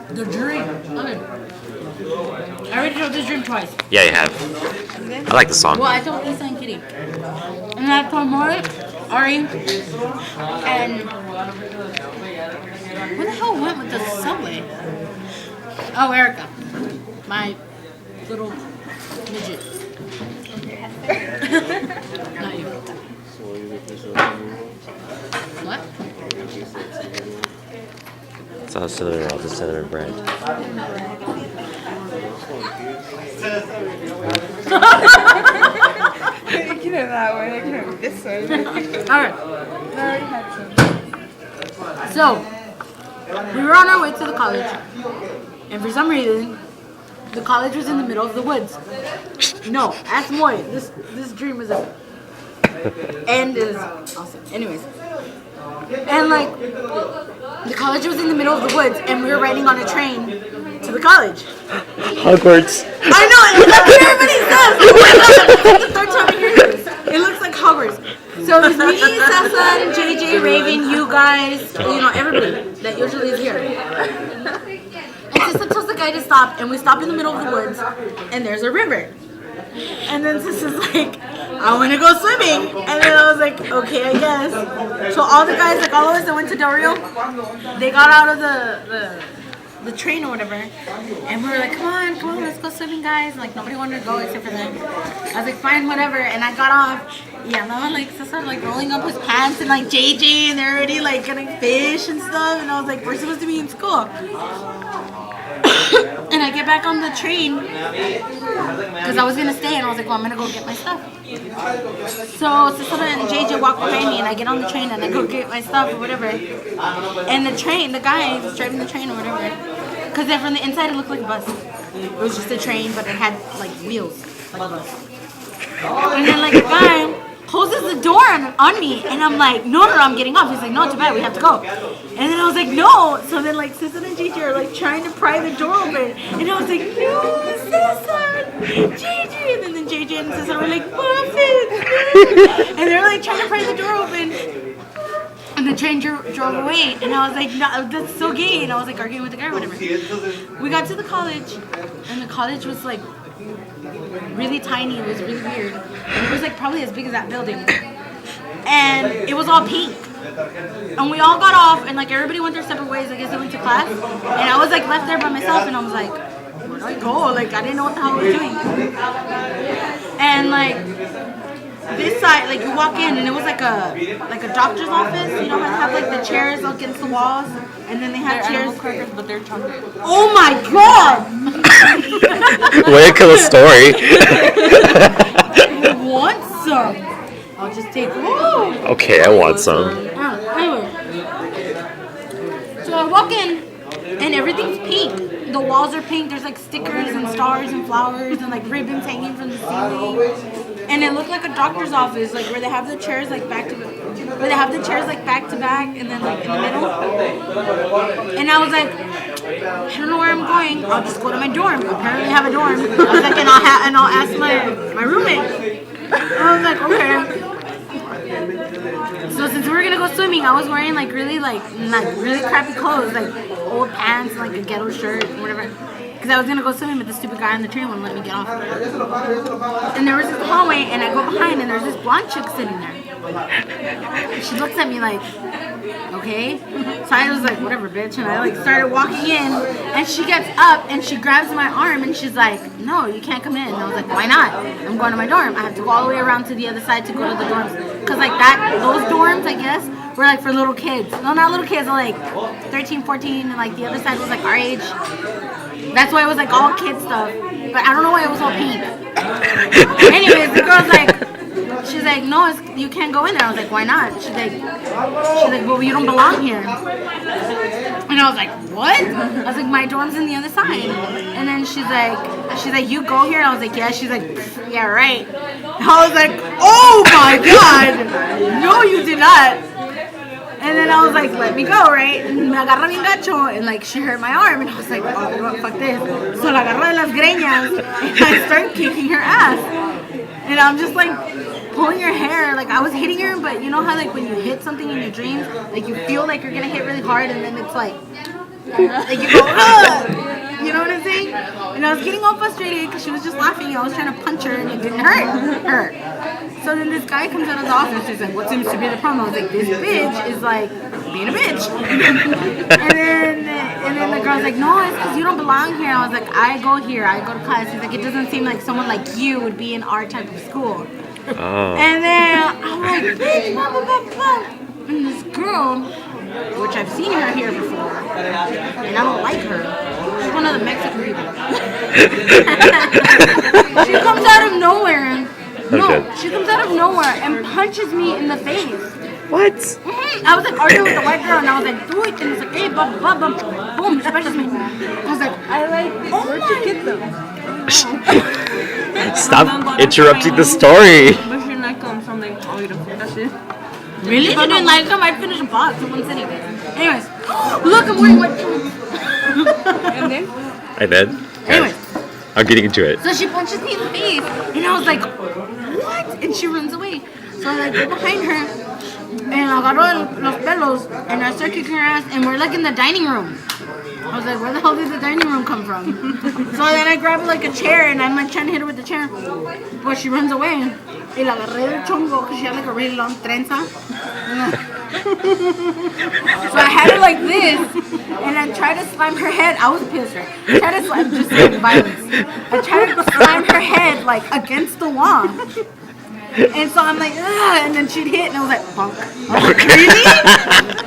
The dream. Okay. I already told this dream twice. Yeah, you have. I like the song. Well, I told Lisa and Kitty. And I told Maury, Ari, and where the hell went with the subway? Oh, Erica. My little midget. Not you. What? It's all cinnamon bread. You can have that one. I can have this one. Alright. I already had some. So, we were on our way to the college. And for some reason, the college was in the middle of the woods. No, ask Moy. This dream was a... And is awesome. Anyways. And like, the college was in the middle of the woods, and we were riding on a train to the college. Hogwarts. I know, that's what everybody says. Oh my god, it's the third time I hear this. It looks like Hogwarts. So it's me, Sessa, JJ, Raven, you guys, you know, everybody that usually is here. And Sissa tells the guy to stop, and we stop in the middle of the woods, and there's a river. And then Sissa's like, I want to go swimming. And then I was like, okay, I guess. So all the guys, like all of us that went to Del Rio, they got out of the train or whatever. And we were like, come on, let's go swimming, guys. And like nobody wanted to go except for them. I was like, fine, whatever. And I got off. Yeah, no, like Sissa like rolling up his pants and like JJ, and they're already like getting fish and stuff. And I was like, we're supposed to be in school. And I get back on the train because I was gonna stay, and I was like, well, I'm gonna go get my stuff. So Sissa and JJ walk behind me, and I get on the train and I go get my stuff or whatever. And the guy was driving the train or whatever, because then from the inside it looked like a bus. It was just a train, but it had like wheels, like a bus. And then like the guy closes the door on me, and I'm like, no, I'm getting off. He's like, no, too bad, we have to go. And then I was like, no. So then like Sissa and Gigi are like trying to pry the door open, and I was like, no, Sissa, Gigi. And then Gigi and Sissa were like, Muffinz, no. And they're like trying to pry the door open, and the train drove away. And I was like, no, that's so gay. And I was like arguing with the guy or whatever. We got to the college, and the college was like really tiny. It was really weird. And it was like probably as big as that building. And it was all pink. And we all got off, and like everybody went their separate ways. I guess they went to class. And I was like left there by myself, and I was like, where do I go? Like I didn't know what the hell I was doing. And like this side, like you walk in, and it was like a doctor's office. You know how they have like the chairs against the walls, and then they have chairs. Crackers, but they're chocolate. Oh my god! Way to kill a story. I want some. I'll just take one. Okay, I want some. Anyway. So I walk in, and everything's pink. The walls are pink. There's like stickers and stars and flowers and like ribbons hanging from the ceiling. And it looked like a doctor's office, like where they have the chairs like back to back, and then like in the middle. And I was like, I don't know where I'm going. I'll just go to my dorm. Apparently, I have a dorm. I was like, and I'll ask my roommate. I was like, okay. So since we were gonna go swimming, I was wearing like really crappy clothes, like old pants and like a ghetto shirt and whatever. Because I was gonna go swimming, but the stupid guy on the train wouldn't let me get off. And there was this hallway, and I go behind, and there's this blonde chick sitting there. She looks at me like, okay. So I was like, whatever, bitch. And I like started walking in, and she gets up and she grabs my arm, and she's like, no, you can't come in. And I was like, why not? I'm going to my dorm. I have to go all the way around to the other side to go to the dorms. Because like those dorms, I guess, were like for little kids. No, not little kids, like 13, 14, and like the other side was like our age. That's why it was like all kid stuff. But I don't know why it was all pink. Anyways, the girl's like, she's like, no, you can't go in there. I was like, why not? She's like, well, you don't belong here. And I was like, what? I was like, my dorm's in the other side. And then she's like, you go here? And I was like, yeah. She's like, yeah, right. I was like, oh my god, no, you did not. And then I was like, let me go, right? And me agarra bien gacho, and like she hurt my arm, and I was like, oh, fuck this. So la agarra de las greñas, and I start kicking her ass. And I'm just like pulling her hair, like I was hitting her, but you know how like when you hit something in your dreams, like you feel like you're gonna hit really hard, and then it's like you go, ugh! And I was getting all frustrated because she was just laughing. I was trying to punch her and it didn't hurt her. So then this guy comes out of the office. He's like, what seems to be the problem? I was like, this bitch is like being a bitch. and then the girl's like, no, it's because you don't belong here. I was like, I go here. I go to class. He's like, it doesn't seem like someone like you would be in our type of school. Oh. And then I'm like, bitch, blah, blah, blah, blah. And this girl, which I've seen her here before, and I don't like her. She's one of the Mexican people. She comes out of nowhere. No, Okay. she comes out of nowhere and punches me in the face. What? I was like arguing with the white girl, and I was like, do it. And it's like, hey, blah, blah, blah. Boom, she punches me. I was like, I like this. Oh Where'd my- you get them? Stop interrupting the story. But you're not going from like, oh, you don't that shit. really? She didn't like them? I'd finish a box in one sitting. Anyways, look, I'm wearing white pants. And then? I did. Anyways. I'm getting into it. So she punches me in the face, and I was like, what? And she runs away. So I like go behind her, and I agarro los pelos, and I start kicking her ass, and we're like in the dining room. I was like, where the hell did the dining room come from? So then I grab like a chair, and I'm like trying to hit her with the chair, but she runs away. Y la agarré del chongo, because she had like a really long trenza. So I had her like this, and I tried to slam her head. I was pissed, right? I tried to slam, just like violence. I tried to slam her head like against the wall. And so I'm like, ugh, and then she'd hit, and I was like, punk. I was like, really?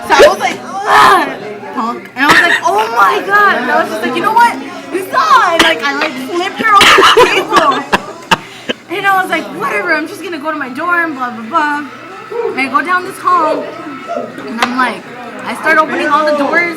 So I was like, ugh, punk. And I was like, oh my god. And I was just like, you know what? It's on. And like, I like flipped her over the table. And I was like, whatever, I'm just gonna go to my dorm, blah, blah, blah. And I go down this hall, and I'm like, I start opening all the doors.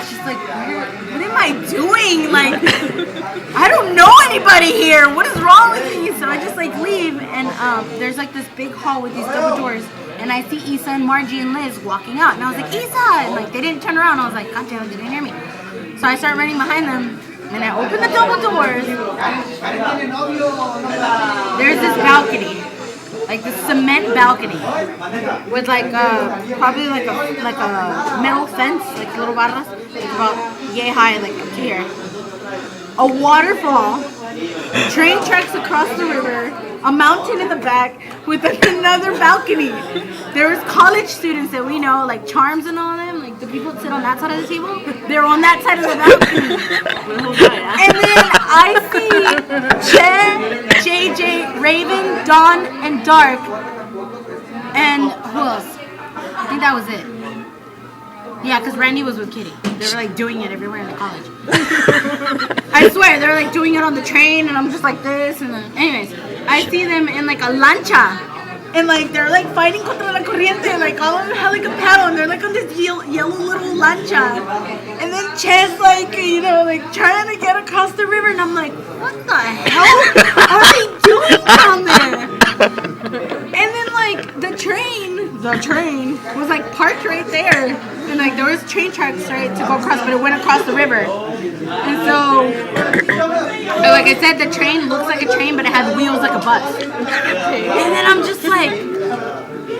She's like, what am I doing? Like, I don't know anybody here. What is wrong with me? So I just like leave, and there's like this big hall with these double doors. And I see Issa and Margie and Liz walking out. And I was like, Issa! And like, they didn't turn around. I was like, God damn it, they didn't hear me. So I start running behind them. And I open the double doors. There's this balcony, like this cement balcony, with like probably like a metal fence, like little barras, like about yay high, like up to here. A waterfall, train tracks across the river, a mountain in the back with another balcony. There was college students that we know, like Charms and all them, like the people that sit on that side of the table. They're on that side of the balcony. And then I see Chen, JJ, Raven, Dawn, and Dark, and who else? I think that was it. Yeah, because Randy was with Kitty. They were like doing it everywhere in the college. I swear, they were like doing it on the train, and I'm just like this. And then, anyways, I see them in like a lancha, and like they're like fighting contra la corriente, like all of them have like a paddle, and they're like on this yellow little lancha. And then Chess like, you know, like trying to get across the river, and I'm like, what the hell are they doing down there? And then like the train was like parked right there, and like there was train tracks right to go across, but it went across the river. And so, like I said, the train looks like a train, but it has wheels like a bus. And then I'm just like,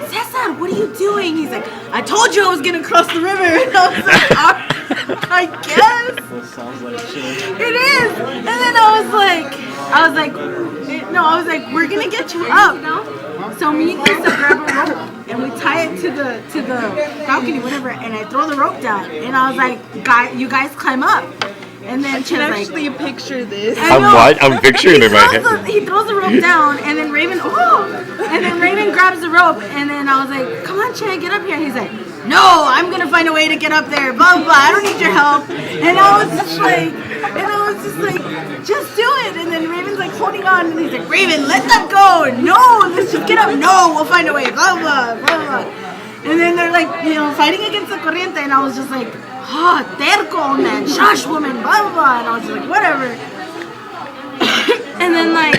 Cesar, what are you doing? He's like, I told you I was gonna cross the river. And I was like, I guess. That sounds like shit. It is. And then I was like, we're gonna get you up. So me and Lisa grab a rope and we tie it to the balcony, whatever, and I throw the rope down. And I was like, you guys climb up. And then I she's can like, actually picture this. I know. I'm picturing it in my head. He throws the rope down, and then Raven, grabs the rope, and then I was like, come on, Chad, get up here. And he's like, no, I'm gonna find a way to get up there, blah, blah, I don't need your help. And I was just like, just do it. And then Raven's like holding on, and he's like, Raven, let that go. No, let's just get up. No, we'll find a way, blah, blah, blah, blah. And then they're like, you know, fighting against the corriente, and I was just like, terco, man, shush, woman, blah, blah, blah. And I was just like, whatever. And then, like,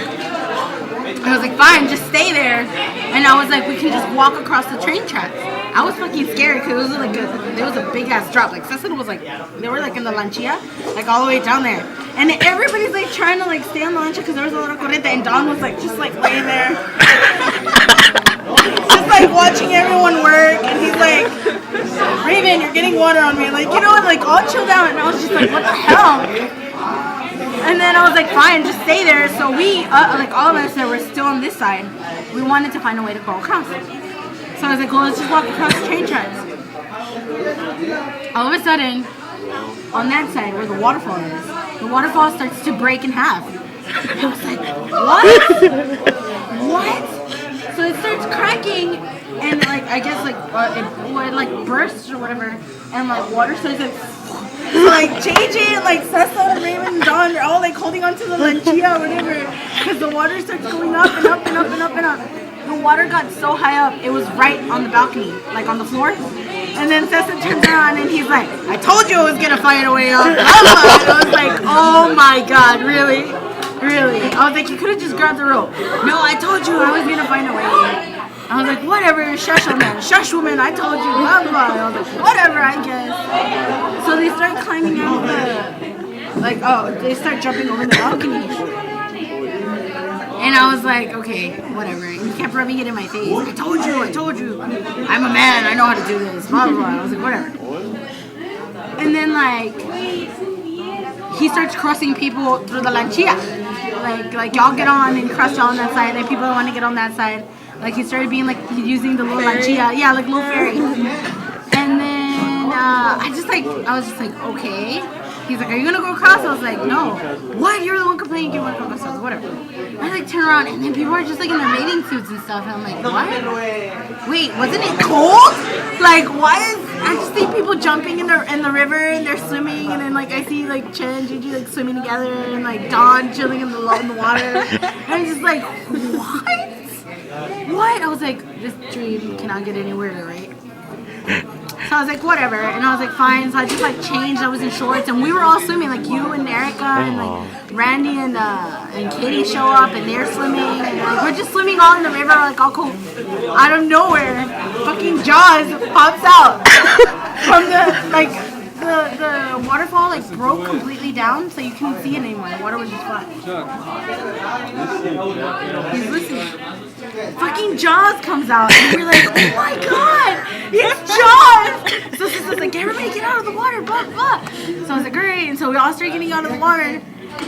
I was like, fine, just stay there. And I was like, we can just walk across the train tracks. I was fucking scared because it was like there was a big ass drop. Like Cecil was like, they were like in the lanchilla, like all the way down there. And everybody's like trying to like stay on the lancha because there was a lot of corriente. And Don was like just like laying there, just like watching everyone work. And he's like, Raven, you're getting water on me. Like, you know what? Like all chilled out. And I was just like, what the hell? And then I was like, fine, just stay there. So we, like all of us that were still on this side, we wanted to find a way to go across. So I was like, well, let's just walk across the train tracks. All of a sudden, on that side where the waterfall is, the waterfall starts to break in half. I was like, what? What? So it starts cracking, and like I guess like it like bursts or whatever, and like water starts like JJ, like Cessa and Raymond and Dawn are all like holding onto the lanchilla or whatever, because the water starts going up and up and up and up and up. The water got so high up, it was right on the balcony, like on the floor. And then Cessa turns around and he's like, I told you it was gonna find a way up. And I was like, oh my god, really? Really? I was like, you could have just grabbed the rope. No, I told you I was gonna find a way. I was like, whatever, shush woman, shush woman, I told you, blah blah. I was like, whatever, I guess. So they start climbing out they start jumping over the balcony. And I was like, okay, whatever. And he kept rubbing it in my face. I told you. I'm a man, I know how to do this, blah blah blah. I was like, whatever. And then like he starts crossing people through the lanchilla. Like y'all get on and cross y'all on that side, and people want to get on that side. Like he started being like using the little lanchilla, yeah, like little ferry. And then I was just like, okay. He's like, are you gonna go across? I was like, no. What? You're the one complaining you want to go across. I was like, whatever. I like turn around, and then people are just like in their bathing suits and stuff, and I'm like, what? Wait, wasn't it cold? Like, why is? I just see people jumping in the river and they're swimming, and then like I see like Chen and Gigi like swimming together, and like Dawn chilling in the water, and I'm just like, what? What? I was like, this dream cannot get any weirder, right? So I was like, whatever, and I was like, fine. So I just like changed. I was in shorts, and we were all swimming, like you and Erica and like Randy and Katie show up, and they're swimming, and like we're just swimming all in the river, like all cool. Out of nowhere, fucking Jaws pops out from the waterfall like broke completely down, so you couldn't see it anymore. The water was just flat. He's listening. Fucking Jaws comes out, and we're like, oh my god, it's Jaws! So Sister's like, everybody get out of the water, blah blah. So I was like, great, and so we all start getting out of the water,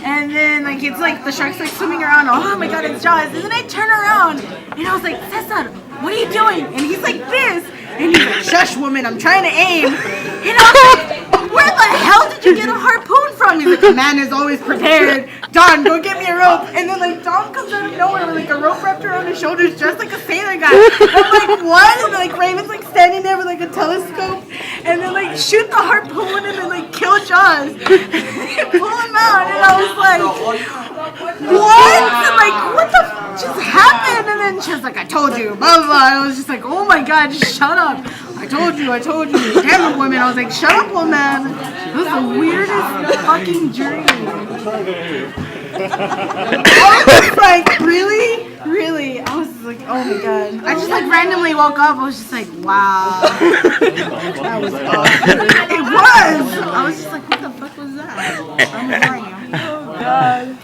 and then like it's like the shark's like swimming around. Oh my god, it's Jaws! And then I turn around, and I was like, Cesar, what are you doing? And he's like this, and he's like, shush, woman, I'm trying to aim. And I was like, where the hell did you get a harpoon from? He's like, the man is always prepared. Don, go get me a rope. And then like Don comes out of nowhere with like a rope wrapped around his shoulders, just like a sailor guy. I'm like, what? And like Raven's like standing there with like a telescope, and then like shoot the harpoon and then like kill Jaws. Pull him out, and I was like, what? And like, what the just happened? And then she was like, I told you, blah blah blah. And I was just like, oh my god, just shut up. I told you. Damn it, woman. I was like, shut up, woman. It was the weirdest fucking dream. I was like, really? Really? I was like, oh my god. I just like randomly woke up. I was just like, wow. That was awesome. It was. I was just like, what the fuck was that? I'm ignoring you. Oh god.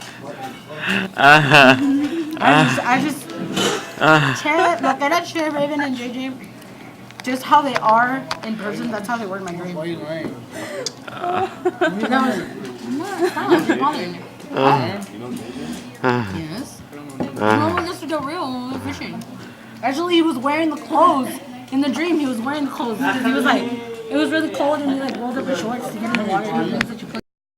I just Chet, look at that shit, Raven and JJ. Just how they are in person, that's how they were in my dream. What are you wearing? Stop bothering me. Yes. No, this is the real fishing. Actually, he was wearing the clothes. In the dream, he was wearing the clothes because he was like, it was really cold, and he like rolled up his shorts to get in the water. And he was such a